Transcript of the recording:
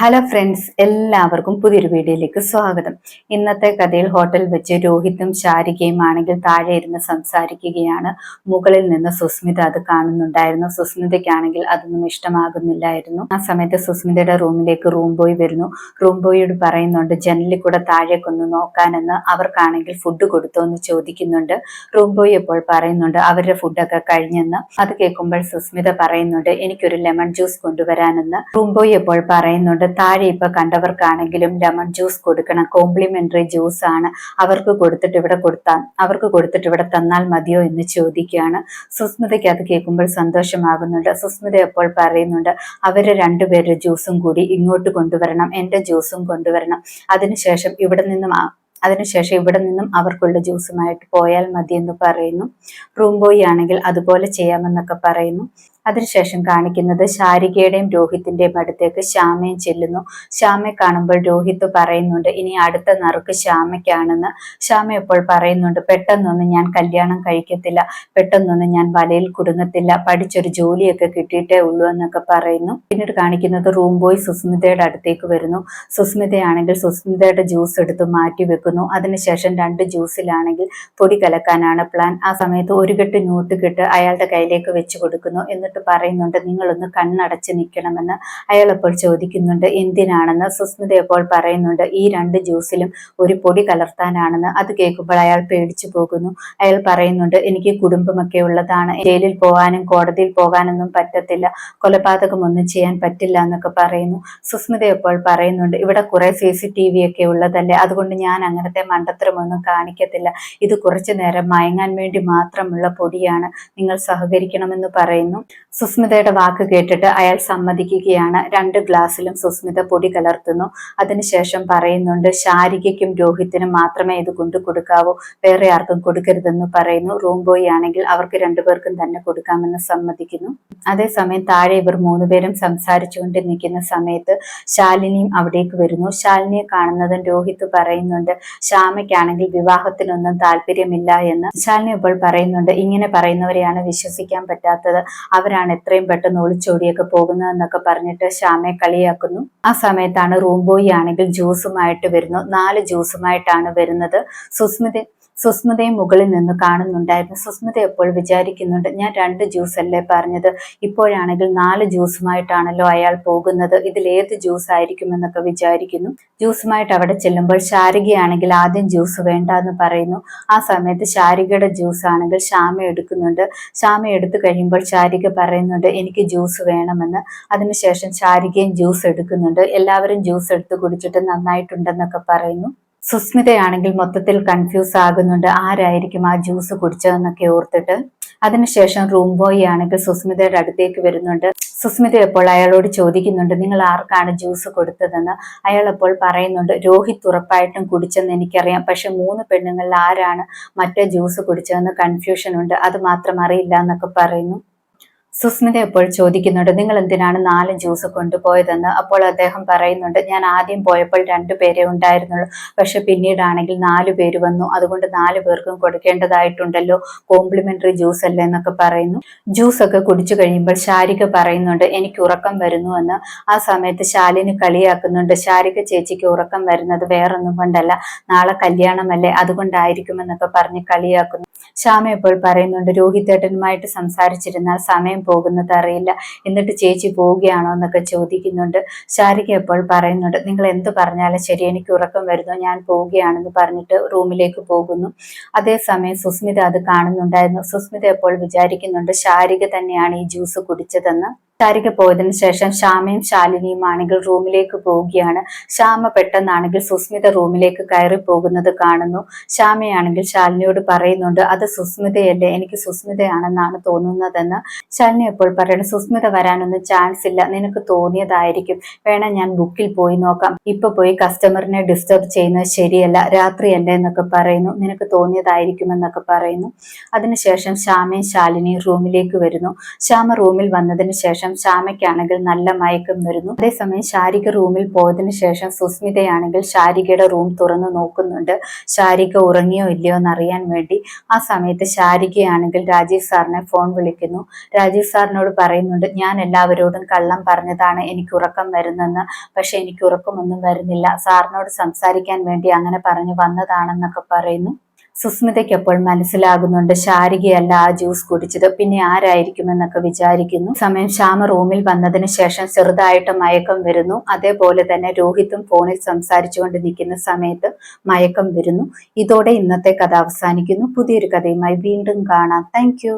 Hello friends, എല്ലാവർക്കും പുതിയൊരു വീഡിയോയിലേക്ക് സ്വാഗതം. ഇന്നത്തെ കഥയിൽ ഹോട്ടൽ വെച്ച് രോഹിത്തും ശാരികയും ആണെങ്കിൽ താഴെ ഇരുന്ന് സംസാരിക്കുകയാണ്. മുകളിൽ നിന്ന് സുസ്മിത അത് കാണുന്നുണ്ടായിരുന്നു. സുസ്മിതയ്ക്കാണെങ്കിൽ അതൊന്നും ഇഷ്ടമാകുന്നില്ലായിരുന്നു. ആ സമയത്ത് സുസ്മിതയുടെ റൂമിലേക്ക് റൂം ബോയ് വരുന്നു. റൂം ബോയോട് പറയുന്നുണ്ട് ജനലിൽ കൂടെ താഴേക്കൊന്ന് നോക്കാനെന്ന്. അവർക്കാണെങ്കിൽ ഫുഡ് കൊടുത്തോ എന്ന് ചോദിക്കുന്നുണ്ട്. റൂം ബോയ് ഇപ്പോൾ പറയുന്നുണ്ട് അവരുടെ ഫുഡൊക്കെ കഴിഞ്ഞെന്ന്. അത് കേൾക്കുമ്പോൾ സുസ്മിത പറയുന്നുണ്ട് എനിക്കൊരു ലെമൺ ജ്യൂസ് കൊണ്ടുവരാനെന്ന്. റൂം ബോയ് ഇപ്പോൾ പറയുന്നുണ്ട് താഴെ ഇപ്പൊ കണ്ടവർക്കാണെങ്കിലും ലെമൺ ജ്യൂസ് കൊടുക്കണം, കോംപ്ലിമെന്ററി ജ്യൂസ് ആണ്. അവർക്ക് കൊടുത്തിട്ട് ഇവിടെ തന്നാൽ മതിയോ എന്ന് ചോദിക്കുകയാണ്. സുസ്മിതയ്ക്ക് അത് കേൾക്കുമ്പോൾ സന്തോഷമാകുന്നുണ്ട്. സുസ്മിത എപ്പോൾ പറയുന്നുണ്ട് അവര് രണ്ടുപേരുടെ ജ്യൂസും കൂടി ഇങ്ങോട്ട് കൊണ്ടുവരണം, എന്റെ ജ്യൂസും കൊണ്ടുവരണം. അതിനുശേഷം ഇവിടെ നിന്നും അവർക്കുള്ള ജ്യൂസുമായിട്ട് പോയാൽ മതി എന്ന് പറയുന്നു. റൂം ബോയ് ആണെങ്കിൽ അതുപോലെ ചെയ്യാമെന്നൊക്കെ പറയുന്നു. അതിനുശേഷം കാണിക്കുന്നത് ശാരികയുടെയും രോഹിത്തിന്റെയും അടുത്തേക്ക് ശ്യാമയും ചെല്ലുന്നു. ശ്യാമയെ കാണുമ്പോൾ രോഹിത്ത് പറയുന്നുണ്ട് ഇനി അടുത്ത നറുക്ക് ശ്യാമയ്ക്കാണെന്ന്. ശ്യാമ എപ്പോൾ പറയുന്നുണ്ട് പെട്ടെന്നൊന്നും ഞാൻ കല്യാണം കഴിക്കത്തില്ല, പെട്ടെന്നൊന്നും ഞാൻ വലയിൽ കുടുങ്ങത്തില്ല, പഠിച്ചൊരു ജോലിയൊക്കെ കിട്ടിയിട്ടേ ഉള്ളൂ എന്നൊക്കെ പറയുന്നു. പിന്നീട് കാണിക്കുന്നത് റൂം ബോയ് സുസ്മിതയുടെ അടുത്തേക്ക് വരുന്നു. സുസ്മിതയാണെങ്കിൽ സുസ്മിതയുടെ ജ്യൂസ് എടുത്ത് മാറ്റി വെക്കുന്നു. അതിനുശേഷം രണ്ട് ജ്യൂസിലാണെങ്കിൽ പൊടി കലക്കാനാണ് പ്ലാൻ. ആ സമയത്ത് ഒരു കെട്ട് നോട്ട് കെട്ട് അയാളുടെ കയ്യിലേക്ക് വെച്ച് കൊടുക്കുന്നു. എന്നിട്ട് പറയുന്നുണ്ട് നിങ്ങളൊന്ന് കണ്ണടച്ച് നിൽക്കണമെന്ന്. അയാൾ അപ്പോൾ ചോദിക്കുന്നുണ്ട് എന്തിനാണെന്ന്. സുസ്മിത അപ്പോൾ പറയുന്നുണ്ട് ഈ രണ്ട് ജ്യൂസിലും ഒരു പൊടി കലർത്താനാണെന്ന്. അത് കേൾക്കുമ്പോൾ അയാൾ പേടിച്ചു പോകുന്നു. അയാൾ പറയുന്നുണ്ട് എനിക്ക് കുടുംബമൊക്കെ ഉള്ളതാണ്, ജയിലിൽ പോകാനും കോടതിയിൽ പോകാനൊന്നും പറ്റത്തില്ല, കൊലപാതകമൊന്നും ചെയ്യാൻ പറ്റില്ല എന്നൊക്കെ പറയുന്നു. സുസ്മിത അപ്പോൾ പറയുന്നുണ്ട് ഇവിടെ കുറെ CCTV ഒക്കെ ഉള്ളതല്ലേ, അതുകൊണ്ട് ഞാൻ അങ്ങനത്തെ മണ്ടത്തരമൊന്നും കാണിക്കത്തില്ല, ഇത് കുറച്ചു നേരം മയങ്ങാൻ വേണ്ടി മാത്രമുള്ള പൊടിയാണ്, നിങ്ങൾ സഹകരിക്കണമെന്ന് പറയുന്നു. സുസ്മിതയുടെ വാക്ക് കേട്ടിട്ട് അയാൾ സമ്മതിക്കുകയാണ്. രണ്ട് ഗ്ലാസ്സിലും സുസ്മിത പൊടി കലർത്തുന്നു. അതിനുശേഷം പറയുന്നുണ്ട് ശാരികയ്ക്കും രോഹിത്തിനും മാത്രമേ ഇത് കൊണ്ടു കൊടുക്കാവൂ, വേറെ ആർക്കും കൊടുക്കരുതെന്ന് പറയുന്നു. റൂം ബോയ് ആണെങ്കിൽ അവർക്ക് രണ്ടുപേർക്കും തന്നെ കൊടുക്കാമെന്ന് സമ്മതിക്കുന്നു. അതേസമയം താഴെ ഇവർ മൂന്നുപേരും സംസാരിച്ചുകൊണ്ട് നിൽക്കുന്ന സമയത്ത് ശാലിനിയും അവിടേക്ക് വരുന്നു. ശാലിനിയെ കാണുന്നതും രോഹിത്ത് പറയുന്നുണ്ട് ശ്യാമയ്ക്കാണെങ്കിൽ വിവാഹത്തിനൊന്നും താല്പര്യമില്ല എന്ന്. ശാലിനി ഇപ്പോൾ പറയുന്നുണ്ട് ഇങ്ങനെ പറയുന്നവരെയാണ് വിശ്വസിക്കാൻ പറ്റാത്തത്, അവരാണ് എത്രയും പെട്ടെന്ന് ഒളിച്ചോടിയൊക്കെ പോകുന്നതെന്നൊക്കെ പറഞ്ഞിട്ട് ശ്യാമയെ കളിയാക്കുന്നു. ആ സമയത്താണ് റൂം ബോയ് ആണെങ്കിൽ ജ്യൂസുമായിട്ട് വരുന്നു. 4 ജ്യൂസുമായിട്ടാണ് വരുന്നത്. സുസ്മിതയും മുകളിൽ നിന്ന് കാണുന്നുണ്ടായിരുന്നു. സുസ്മിത എപ്പോൾ വിചാരിക്കുന്നുണ്ട് ഞാൻ 2 ജ്യൂസ് അല്ലേ പറഞ്ഞത്, ഇപ്പോഴാണെങ്കിൽ 4 ജ്യൂസുമായിട്ടാണല്ലോ അയാൾ പോകുന്നത്, ഇതിലേത് ജ്യൂസ് ആയിരിക്കുമെന്നൊക്കെ വിചാരിക്കുന്നു. ജ്യൂസുമായിട്ട് അവിടെ ചെല്ലുമ്പോൾ ശാരികയാണെങ്കിൽ ആദ്യം ജ്യൂസ് വേണ്ട എന്ന് പറയുന്നു. ആ സമയത്ത് ശാരികയുടെ ജ്യൂസ് ആണെങ്കിൽ ശ്യാമ എടുക്കുന്നുണ്ട്. ശ്യാമ എടുത്തു കഴിയുമ്പോൾ ശാരിക പറയുന്നുണ്ട് എനിക്ക് ജ്യൂസ് വേണമെന്ന്. അതിനുശേഷം ശാരികയും ജ്യൂസ് എടുക്കുന്നുണ്ട്. എല്ലാവരും ജ്യൂസ് എടുത്ത് കുടിച്ചിട്ട് നന്നായിട്ടുണ്ടെന്നൊക്കെ പറയുന്നു. സുസ്മിതയാണെങ്കിൽ മൊത്തത്തിൽ കൺഫ്യൂസ് ആകുന്നുണ്ട് ആരായിരിക്കും ആ ജ്യൂസ് കുടിച്ചതെന്നൊക്കെ ഓർത്തിട്ട്. അതിനുശേഷം റൂം ബോയ് ആണെങ്കിൽ സുസ്മിതയുടെ അടുത്തേക്ക് വരുന്നുണ്ട്. സുസ്മിത എപ്പോൾ അയാളോട് ചോദിക്കുന്നുണ്ട് നിങ്ങൾ ആർക്കാണ് ജ്യൂസ് കൊടുത്തതെന്ന്. അയാൾ അപ്പോൾ പറയുന്നുണ്ട് രോഹിത് ഉറപ്പായിട്ടും കുടിച്ചെന്ന് എനിക്കറിയാം, പക്ഷെ 3 പെണ്ണുങ്ങളിൽ ആരാണ് മറ്റേ ജ്യൂസ് കുടിച്ചതെന്ന് കൺഫ്യൂഷൻ ഉണ്ട്, അത് മാത്രം അറിയില്ല എന്നൊക്കെ പറയുന്നു. സുസ്മിത എപ്പോൾ ചോദിക്കുന്നുണ്ട് നിങ്ങൾ എന്തിനാണ് 4 ജ്യൂസ് കൊണ്ടുപോയതെന്ന്. അപ്പോൾ അദ്ദേഹം പറയുന്നുണ്ട് ഞാൻ ആദ്യം പോയപ്പോൾ 2 പേരെ ഉണ്ടായിരുന്നുള്ളൂ, പക്ഷെ പിന്നീടാണെങ്കിൽ 4 പേര് വന്നു, അതുകൊണ്ട് 4 പേർക്കും കൊടുക്കേണ്ടതായിട്ടുണ്ടല്ലോ, കോംപ്ലിമെന്ററി ജ്യൂസ് അല്ലേ എന്നൊക്കെ പറയുന്നു. ജ്യൂസ് ഒക്കെ കുടിച്ചു കഴിയുമ്പോൾ ശാരിക പറയുന്നുണ്ട് എനിക്ക് ഉറക്കം വരുന്നു എന്ന്. ആ സമയത്ത് ശാലിനി കളിയാക്കുന്നുണ്ട് ശാരിക ചേച്ചിക്ക് ഉറക്കം വരുന്നത് വേറൊന്നും കൊണ്ടല്ല, നാളെ കല്യാണമല്ലേ അതുകൊണ്ടായിരിക്കുമെന്നൊക്കെ പറഞ്ഞ് കളിയാക്കുന്നു. ശ്യാമ എപ്പോൾ പറയുന്നുണ്ട് രോഹിതേട്ടനുമായിട്ട് സംസാരിച്ചിരുന്നാൽ സമയം പോകുന്നത് അറിയില്ല, എന്നിട്ട് ചേച്ചി പോവുകയാണോ എന്നൊക്കെ ചോദിക്കുന്നുണ്ട്. ശാരിക എപ്പോൾ പറയുന്നുണ്ട് നിങ്ങൾ എന്ത് പറഞ്ഞാലും ശരി എനിക്ക് ഉറക്കം വരുന്നു, ഞാൻ പോവുകയാണെന്ന് പറഞ്ഞിട്ട് റൂമിലേക്ക് പോകുന്നു. അതേസമയം സുസ്മിത അത് കാണുന്നുണ്ടായിരുന്നു. സുസ്മിത എപ്പോൾ വിചാരിക്കുന്നുണ്ട് ശാരിക തന്നെയാണ് ഈ ജ്യൂസ് കുടിച്ചതെന്ന്. ശാരിക പോയതിനു ശേഷം ശ്യാമയും ശാലിനിയും ആണെങ്കിൽ റൂമിലേക്ക് പോവുകയാണ്. ശ്യാമ പെട്ടെന്നാണെങ്കിൽ സുസ്മിത റൂമിലേക്ക് കയറി പോകുന്നത് കാണുന്നു. ശ്യാമയാണെങ്കിൽ ശാലിനിയോട് പറയുന്നുണ്ട് അത് സുസ്മിതയല്ലേ, എനിക്ക് സുസ്മിതയാണെന്നാണ് തോന്നുന്നതെന്ന്. ശാലിനി എപ്പോൾ പറയണം സുസ്മിത വരാനൊന്നും ചാൻസ് ഇല്ല, നിനക്ക് തോന്നിയതായിരിക്കും, വേണം ഞാൻ ബുക്കിൽ പോയി നോക്കാം, ഇപ്പൊ പോയി കസ്റ്റമറിനെ ഡിസ്റ്റർബ് ചെയ്യുന്നത് ശരിയല്ല, രാത്രിയല്ലേ എന്നൊക്കെ പറയുന്നു, നിനക്ക് തോന്നിയതായിരിക്കും എന്നൊക്കെ പറയുന്നു. അതിനുശേഷം ശ്യാമയും ശാലിനിയും റൂമിലേക്ക് വരുന്നു. ശ്യാമ റൂമിൽ വന്നതിന് ശേഷം ശേഷം ശ്യാമയ്ക്കാണെങ്കിൽ നല്ല മയക്കം വരുന്നു. അതേസമയം ശാരിക റൂമിൽ പോയതിനു ശേഷം സുസ്മിതയാണെങ്കിൽ ശാരികയുടെ റൂം തുറന്നു നോക്കുന്നുണ്ട്, ശാരിക ഉറങ്ങിയോ ഇല്ലയോ എന്നറിയാൻ വേണ്ടി. ആ സമയത്ത് ശാരികയാണെങ്കിൽ രാജീവ് സാറിനെ ഫോൺ വിളിക്കുന്നു. രാജീവ് സാറിനോട് പറയുന്നുണ്ട്, ഞാൻ എല്ലാവരോടും കള്ളം പറഞ്ഞതാണ് എനിക്ക് ഉറക്കം വരുന്നെന്ന്, പക്ഷെ എനിക്ക് ഉറക്കമൊന്നും വരുന്നില്ല, സാറിനോട് സംസാരിക്കാൻ വേണ്ടി അങ്ങനെ പറഞ്ഞു വന്നതാണെന്നൊക്കെ പറയുന്നു. സുസ്മിതയ്ക്ക് അപ്പോൾ മനസ്സിലാകുന്നുണ്ട് ശാരികയല്ല ആ ജ്യൂസ് കുടിച്ചത്, പിന്നെ ആരായിരിക്കുമെന്നൊക്കെ വിചാരിക്കുന്നു. സമയം ശ്യാമ റൂമിൽ വന്നതിന് ശേഷം ചെറുതായിട്ട് മയക്കം വരുന്നു. അതേപോലെ തന്നെ രോഹിത്തും ഫോണിൽ സംസാരിച്ചുകൊണ്ട് നിൽക്കുന്ന സമയത്ത് മയക്കം വരുന്നു. ഇതോടെ ഇന്നത്തെ കഥ അവസാനിക്കുന്നു. പുതിയൊരു കഥയുമായി വീണ്ടും കാണാം. താങ്ക്